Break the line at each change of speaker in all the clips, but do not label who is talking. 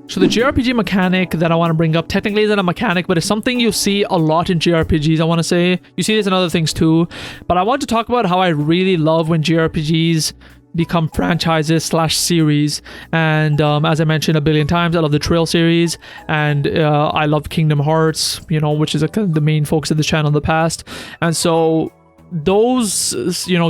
So the JRPG mechanic that I want to bring up technically isn't a mechanic, but it's something you see a lot in JRPGs, I want to say. You see this in other things too. But I want to talk about how I really love when JRPGs become franchises / series. And as I mentioned a billion times, I love the Tearal series, and I love Kingdom Hearts, which is the main focus of the channel in the past. And so those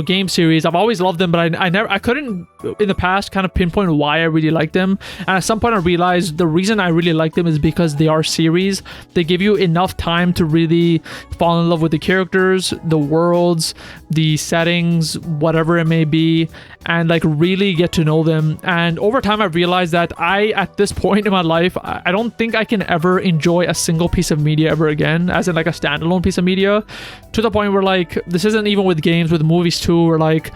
game series, I've always loved them, but I couldn't in the past kind of pinpoint why I really liked them. And at some point I realized the reason I really like them is because they are series. They give you enough time to really fall in love with the characters, the worlds, the settings, whatever it may be, and like really get to know them. And over time I've realized that at this point in my life, I don't think I can ever enjoy a single piece of media ever again, as in like a standalone piece of media, to the point where like this isn't even with games, with movies too, or like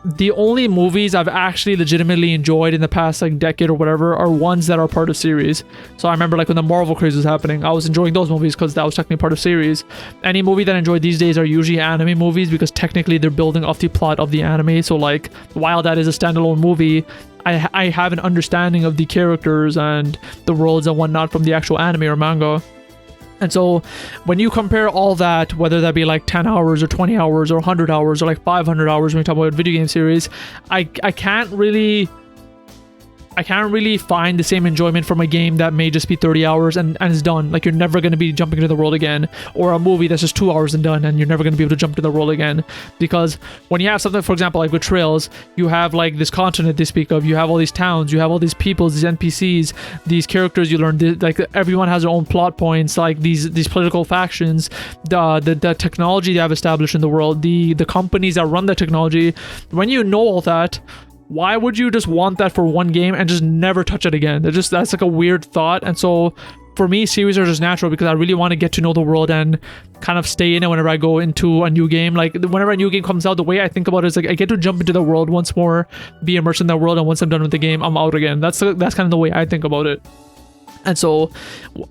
the only movies I've actually legitimately enjoyed in the past like decade or whatever are ones that are part of series. So I remember like when the Marvel craze was happening, I was enjoying those movies because that was technically part of series. Any movie that I enjoy these days are usually anime movies because technically they're building off the plot of the anime. So like while that is a standalone movie, I have an understanding of the characters and the worlds and whatnot from the actual anime or manga. And so when you compare all that, whether that be like 10 hours or 20 hours or 100 hours or like 500 hours when we talk about video game series, I can't really find the same enjoyment from a game that may just be 30 hours and is done. Like you're never going to be jumping into the world again, or a movie that's just 2 hours and done and you're never going to be able to jump into the world again. Because when you have something, for example, like with Trails, you have like this continent they speak of, you have all these towns, you have all these people, these NPCs, these characters you learn, like everyone has their own plot points, like these political factions, the technology they have established in the world, the companies that run the technology. When you know all that, why would you just want that for one game and just never touch it again? That's like a weird thought. And so for me, series are just natural because I really want to get to know the world and kind of stay in it whenever I go into a new game. Like whenever a new game comes out, the way I think about it is like I get to jump into the world once more, be immersed in that world, and once I'm done with the game, I'm out again. That's kind of the way I think about it. And so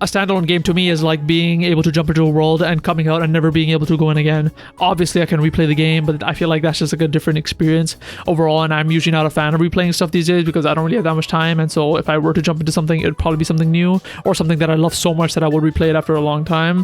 a standalone game to me is like being able to jump into a world and coming out and never being able to go in again. Obviously I can replay the game, but I feel like that's just like a different experience overall, and I'm usually not a fan of replaying stuff these days because I don't really have that much time. And so if I were to jump into something, it'd probably be something new or something that I love so much that I would replay it after a long time.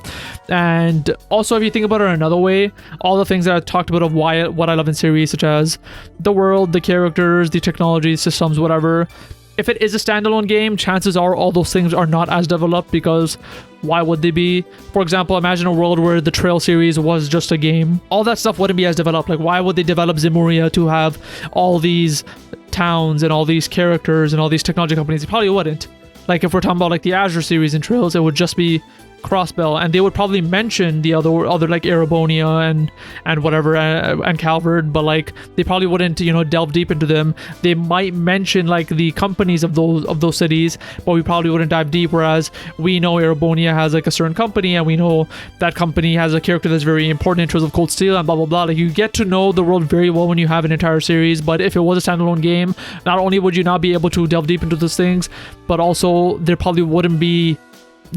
And also, if you think about it another way, all the things that I talked about of what I love in series, such as the world, the characters, the technology, systems, whatever, if it is a standalone game, chances are all those things are not as developed, because why would they be? For example, imagine a world where the Tearal series was just a game. All that stuff wouldn't be as developed. Like, why would they develop Zemuria to have all these towns and all these characters and all these technology companies? They probably wouldn't. Like, if we're talking about like the Azure series in Trails, it would just be Crossbell, and they would probably mention the other like Erebonia and whatever and Calvard, but like they probably wouldn't delve deep into them. They might mention like the companies of those cities, but we probably wouldn't dive deep. Whereas we know Erebonia has like a certain company, and we know that company has a character that's very important in terms of Cold Steel and blah blah blah. Like, you get to know the world very well when you have an entire series. But if it was a standalone game, not only would you not be able to delve deep into those things, but also there probably wouldn't be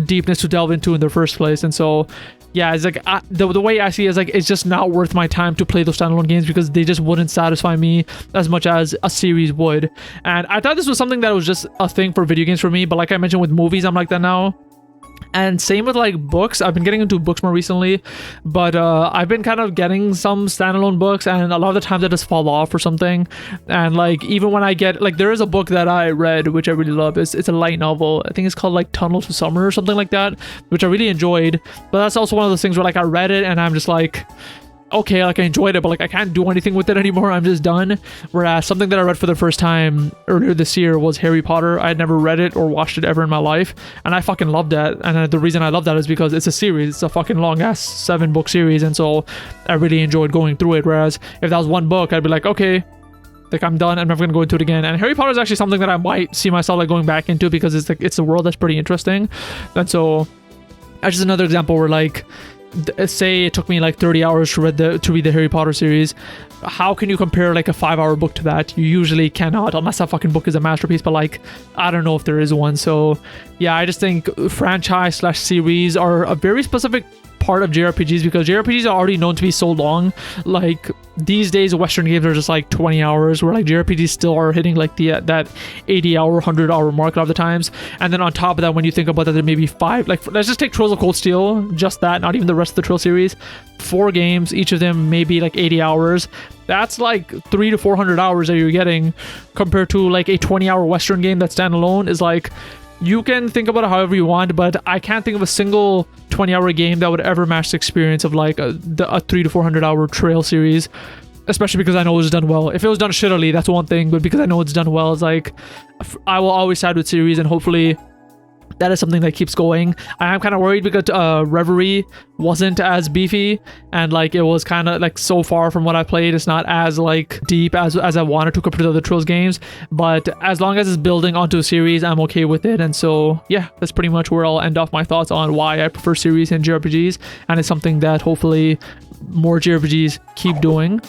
deepness to delve into in the first place. And so yeah, it's like the way I see it is like it's just not worth my time to play those standalone games because they just wouldn't satisfy me as much as a series would. And I thought this was something that was just a thing for video games for me, but like I mentioned with movies, I'm like that now. And same with like books. I've been getting into books more recently, but I've been kind of getting some standalone books, and a lot of the times I just fall off or something. And like even when I get like, there is a book that I read which I really love. It's a light novel. I think it's called like Tunnel to Summer or something like that, which I really enjoyed. But that's also one of those things where like I read it and I'm just like, okay, like I enjoyed it, but like I can't do anything with it anymore. I'm just done. Whereas something that I read for the first time earlier this year was Harry Potter. I had never read it or watched it ever in my life, and I fucking loved that. And the reason I love that is because it's a series. It's a fucking long ass 7-book series, and so I really enjoyed going through it. Whereas if that was one book, I'd be like, okay, like I'm done. I'm never gonna go into it again. And Harry Potter is actually something that I might see myself like going back into because it's like it's a world that's pretty interesting. And so that's just another example where like, say it took me like 30 hours to read the Harry Potter series. How can you compare like a 5-hour book to that? You usually cannot, unless that fucking book is a masterpiece. But like, I don't know if there is one. So yeah, I just think franchise / series are a very specific part of JRPGs because JRPGs are already known to be so long. Like these days, Western games are just like 20 hours, where like JRPGs still are hitting like the that 80-hour, 100-hour mark a lot of the times. And then on top of that, when you think about that, there may be 5. Like let's just take Trails of Cold Steel, just that, not even the rest of the Trail series. 4 games, each of them maybe like 80 hours. That's like 300 to 400 hours that you're getting, compared to like a 20-hour Western game that's standalone. Is like, you can think about it however you want, but I can't think of a single 20-hour game that would ever match the experience of like a 300 to 400 hour Trail series, especially because I know it was done well. If it was done shittily, that's one thing, but because I know it's done well, it's like I will always side with series, and hopefully that is something that keeps going. I am kind of worried because Reverie wasn't as beefy, and like it was kind of like, so far from what I played, it's not as like deep as I wanted to compared to the other Trails games. But as long as it's building onto a series, I'm okay with it. And so yeah, that's pretty much where I'll end off my thoughts on why I prefer series and JRPGs, and it's something that hopefully more JRPGs keep doing.